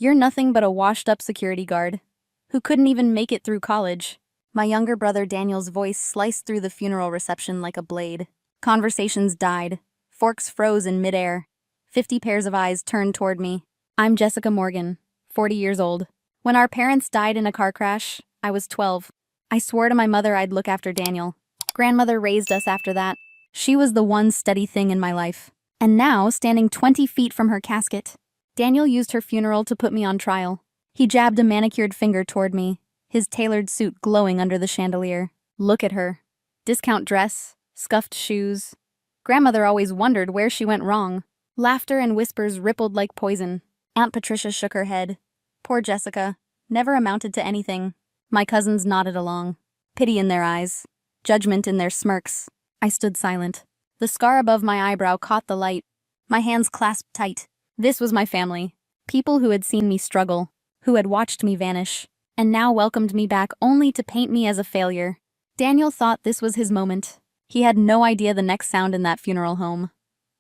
You're nothing but a washed-up security guard who couldn't even make it through college." My younger brother Daniel's voice sliced through the funeral reception like a blade. Conversations died. Forks froze in midair. 50 pairs of eyes turned toward me. I'm Jessica Morgan, 40 years old. When our parents died in a car crash, I was 12. I swore to my mother I'd look after Daniel. Grandmother raised us after that. She was the one steady thing in my life. And now, standing 20 feet from her casket, Daniel used her funeral to put me on trial. He jabbed a manicured finger toward me, his tailored suit glowing under the chandelier. Look at her. Discount dress, scuffed shoes. Grandmother always wondered where she went wrong. Laughter and whispers rippled like poison. Aunt Patricia shook her head. Poor Jessica. Never amounted to anything. My cousins nodded along. Pity in their eyes. Judgment in their smirks. I stood silent. The scar above my eyebrow caught the light. My hands clasped tight. This was my family. People who had seen me struggle, who had watched me vanish, and now welcomed me back only to paint me as a failure. Daniel thought this was his moment. He had no idea the next sound in that funeral home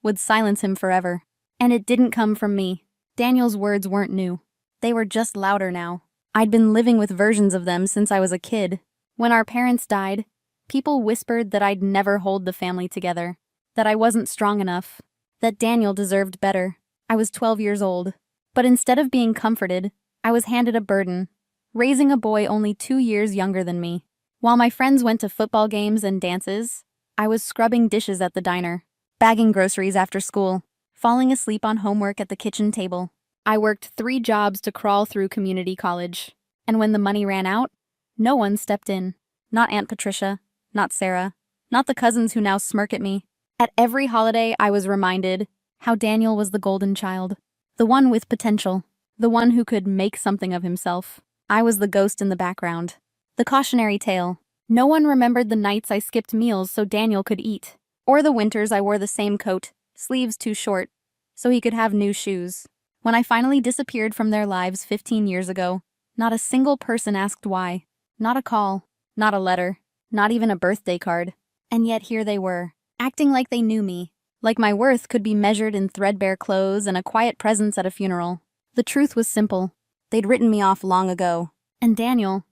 would silence him forever. And it didn't come from me. Daniel's words weren't new. They were just louder now. I'd been living with versions of them since I was a kid. When our parents died, people whispered that I'd never hold the family together, that I wasn't strong enough, that Daniel deserved better. I was 12 years old. But instead of being comforted, I was handed a burden, raising a boy only 2 years younger than me. While my friends went to football games and dances, I was scrubbing dishes at the diner, bagging groceries after school, falling asleep on homework at the kitchen table. I worked 3 jobs to crawl through community college, and when the money ran out, no one stepped in. Not Aunt Patricia, not Sarah, not the cousins who now smirk at me. At every holiday, I was reminded how Daniel was the golden child, the one with potential, the one who could make something of himself. I was the ghost in the background. The cautionary tale. No one remembered the nights I skipped meals so Daniel could eat, or the winters I wore the same coat, sleeves too short, so he could have new shoes. When I finally disappeared from their lives 15 years ago, not a single person asked why. Not a call, not a letter, not even a birthday card. And yet here they were, acting like they knew me, like my worth could be measured in threadbare clothes and a quiet presence at a funeral. The truth was simple. They'd written me off long ago. And Daniel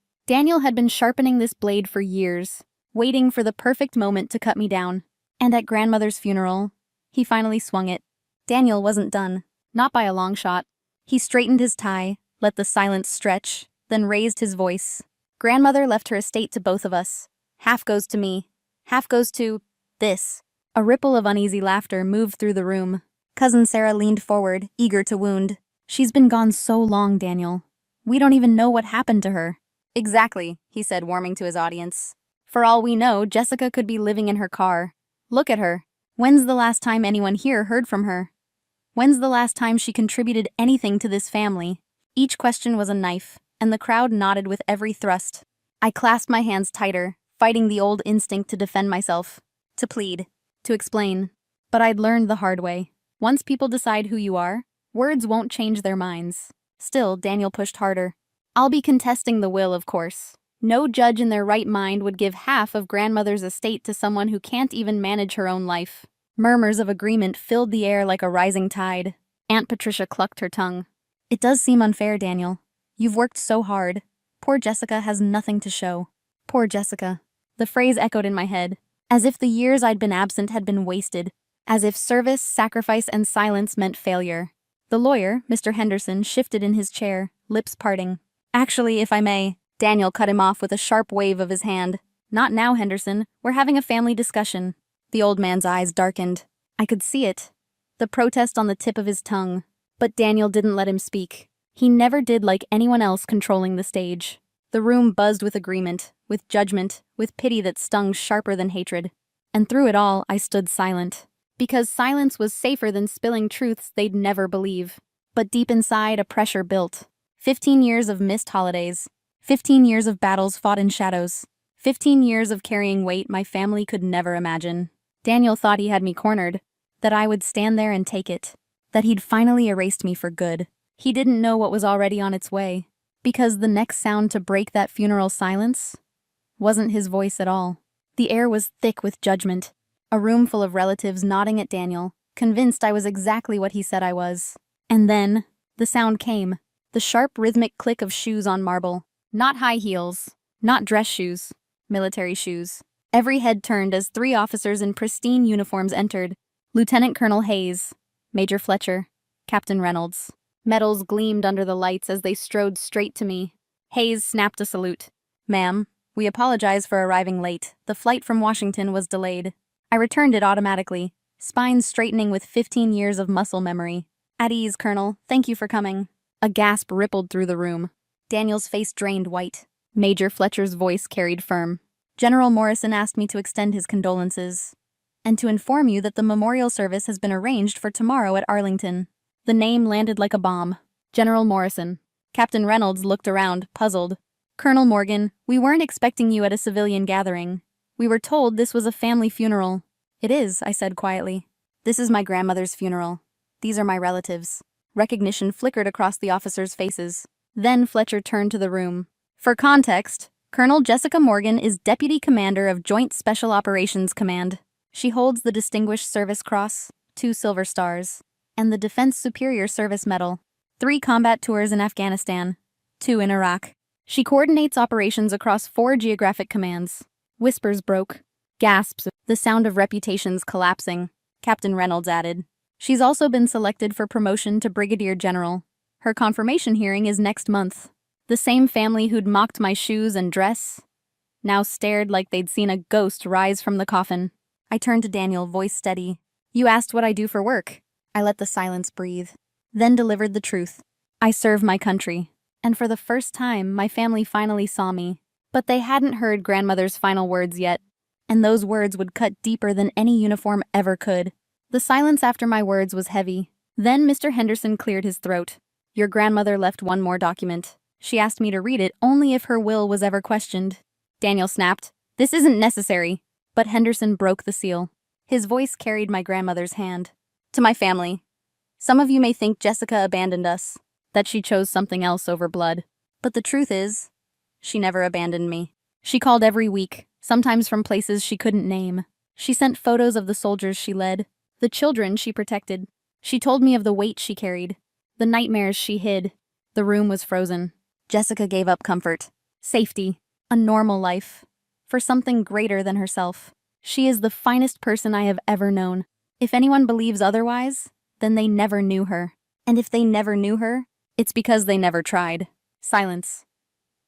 had been sharpening this blade for years, waiting for the perfect moment to cut me down. And at grandmother's funeral, he finally swung it. Daniel wasn't done, not by a long shot. He straightened his tie, let the silence stretch, then raised his voice. Grandmother left her estate to both of us. Half goes to me, half goes to this. A ripple of uneasy laughter moved through the room. Cousin Sarah leaned forward, eager to wound. She's been gone so long, Daniel. We don't even know what happened to her. Exactly, he said, warming to his audience. For all we know, Jessica could be living in her car. Look at her. When's the last time anyone here heard from her? When's the last time she contributed anything to this family? Each question was a knife, and the crowd nodded with every thrust. I clasped my hands tighter, fighting the old instinct to defend myself, to plead, to explain. But I'd learned the hard way. Once people decide who you are, words won't change their minds. Still, Daniel pushed harder. I'll be contesting the will, of course. No judge in their right mind would give half of grandmother's estate to someone who can't even manage her own life. Murmurs of agreement filled the air like a rising tide. Aunt Patricia clucked her tongue. It does seem unfair, Daniel. You've worked so hard. Poor Jessica has nothing to show. Poor Jessica. The phrase echoed in my head, as if the years I'd been absent had been wasted, as if service, sacrifice, and silence meant failure. The lawyer, Mr. Henderson, shifted in his chair, lips parting. Actually, if I may, Daniel cut him off with a sharp wave of his hand. Not now, Henderson. We're having a family discussion. The old man's eyes darkened. I could see it. The protest on the tip of his tongue. But Daniel didn't let him speak. He never did like anyone else controlling the stage. The room buzzed with agreement, with judgment, with pity that stung sharper than hatred. And through it all, I stood silent. Because silence was safer than spilling truths they'd never believe. But deep inside, a pressure built. 15 years of missed holidays. 15 years of battles fought in shadows. 15 years of carrying weight my family could never imagine. Daniel thought he had me cornered, that I would stand there and take it, that he'd finally erased me for good. He didn't know what was already on its way, because the next sound to break that funeral silence wasn't his voice at all. The air was thick with judgment, a room full of relatives nodding at Daniel, convinced I was exactly what he said I was. And then, the sound came, The sharp rhythmic click of shoes on marble. Not high heels. Not dress shoes. Military shoes. Every head turned as 3 officers in pristine uniforms entered. Lieutenant Colonel Hayes, Major Fletcher, Captain Reynolds. Medals gleamed under the lights as they strode straight to me. Hayes snapped a salute. "Ma'am, we apologize for arriving late. The flight from Washington was delayed." I returned it automatically, spine straightening with 15 years of muscle memory. "At ease, Colonel. Thank you for coming." A gasp rippled through the room. Daniel's face drained white. Major Fletcher's voice carried firm. "General Morrison asked me to extend his condolences and to inform you that the memorial service has been arranged for tomorrow at Arlington." The name landed like a bomb. General Morrison. Captain Reynolds looked around, puzzled. "Colonel Morgan, we weren't expecting you at a civilian gathering. We were told this was a family funeral." "It is," I said quietly. "This is my grandmother's funeral. These are my relatives." Recognition flickered across the officers' faces. Then Fletcher turned to the room. "For context, Colonel Jessica Morgan is Deputy Commander of Joint Special Operations Command. She holds the Distinguished Service Cross, 2 Silver Stars, and the Defense Superior Service Medal, 3 combat tours in Afghanistan, 2 in Iraq. She coordinates operations across 4 geographic commands." Whispers broke. Gasps, the sound of reputations collapsing. Captain Reynolds added, "She's also been selected for promotion to Brigadier General. Her confirmation hearing is next month." The same family who'd mocked my shoes and dress now stared like they'd seen a ghost rise from the coffin. I turned to Daniel, voice steady. "You asked what I do for work." I let the silence breathe, then delivered the truth. "I serve my country." And for the first time, my family finally saw me. But they hadn't heard grandmother's final words yet, and those words would cut deeper than any uniform ever could. The silence after my words was heavy. Then Mr. Henderson cleared his throat. "Your grandmother left one more document. She asked me to read it only if her will was ever questioned." Daniel snapped, "This isn't necessary." But Henderson broke the seal. His voice carried my grandmother's hand. "To my family. Some of you may think Jessica abandoned us, that she chose something else over blood. But the truth is, she never abandoned me. She called every week, sometimes from places she couldn't name. She sent photos of the soldiers she led, the children she protected. She told me of the weight she carried, the nightmares she hid. The room was frozen. Jessica gave up comfort, safety, a normal life, for something greater than herself. She is the finest person I have ever known. If anyone believes otherwise, then they never knew her. And if they never knew her, it's because they never tried." Silence.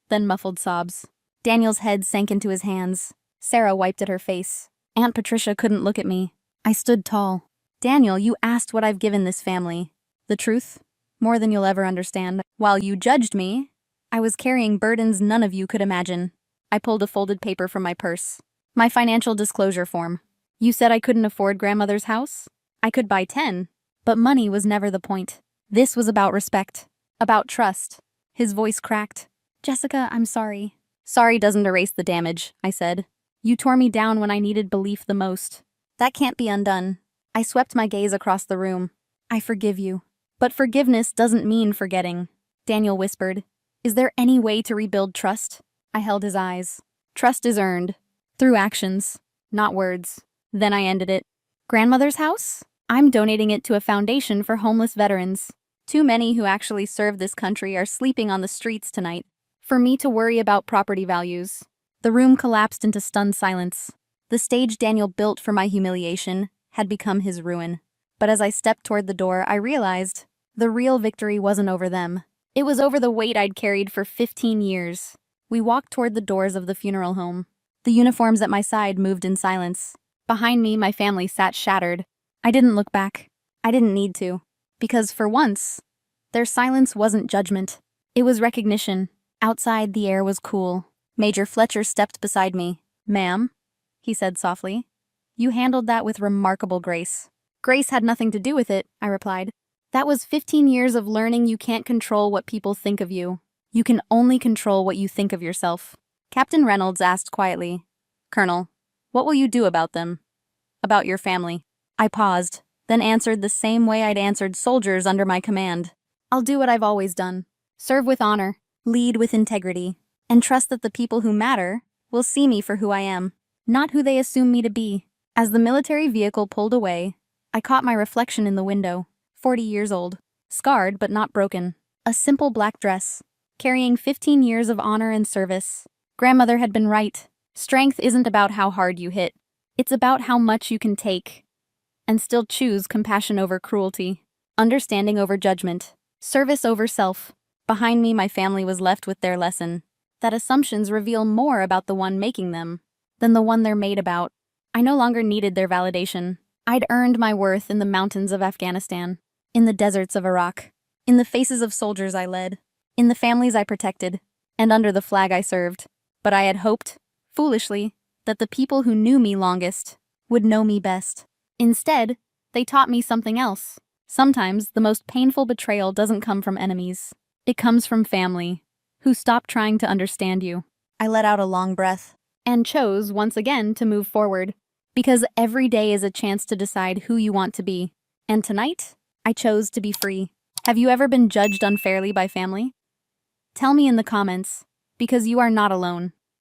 Then muffled sobs. Daniel's head sank into his hands. Sarah wiped at her face. Aunt Patricia couldn't look at me. I stood tall. "Daniel, you asked what I've given this family. The truth? More than you'll ever understand. While you judged me, I was carrying burdens none of you could imagine." I pulled a folded paper from my purse. "My financial disclosure form. You said I couldn't afford grandmother's house? I could buy 10, but money was never the point. This was about respect, about trust." His voice cracked. "Jessica, I'm sorry." "Sorry doesn't erase the damage," I said. "You tore me down when I needed belief the most. That can't be undone." I swept my gaze across the room. "I forgive you. But forgiveness doesn't mean forgetting." Daniel whispered, "Is there any way to rebuild trust?" I held his eyes. "Trust is earned. Through actions, not words." Then I ended it. "Grandmother's house? I'm donating it to a foundation for homeless veterans. Too many who actually serve this country are sleeping on the streets tonight. For me to worry about property values." The room collapsed into stunned silence. The stage Daniel built for my humiliation had become his ruin. But as I stepped toward the door, I realized the real victory wasn't over them. It was over the weight I'd carried for 15 years. We walked toward the doors of the funeral home. The uniforms at my side moved in silence. Behind me, my family sat shattered. I didn't look back. I didn't need to. Because for once, their silence wasn't judgment. It was recognition. Outside, the air was cool. Major Fletcher stepped beside me. "Ma'am," he said softly, "you handled that with remarkable grace." "Grace had nothing to do with it," I replied. "That was 15 years of learning you can't control what people think of you. You can only control what you think of yourself." Captain Reynolds asked quietly, "Colonel, what will you do about them? About your family?" I paused, then answered the same way I'd answered soldiers under my command. "I'll do what I've always done. Serve with honor, lead with integrity, and trust that the people who matter will see me for who I am, not who they assume me to be." As the military vehicle pulled away, I caught my reflection in the window, 40 years old, scarred but not broken. A simple black dress, carrying 15 years of honor and service. Grandmother had been right. Strength isn't about how hard you hit. It's about how much you can take and still choose compassion over cruelty, understanding over judgment, service over self. Behind me, my family was left with their lesson that assumptions reveal more about the one making them than the one they're made about. I no longer needed their validation. I'd earned my worth in the mountains of Afghanistan, in the deserts of Iraq, in the faces of soldiers I led, in the families I protected, and under the flag I served. But I had hoped, foolishly, that the people who knew me longest would know me best. Instead, they taught me something else. Sometimes the most painful betrayal doesn't come from enemies. It comes from family, who stop trying to understand you. I let out a long breath and chose once again to move forward, because every day is a chance to decide who you want to be. And tonight, I chose to be free. Have you ever been judged unfairly by family? Tell me in the comments, because you are not alone.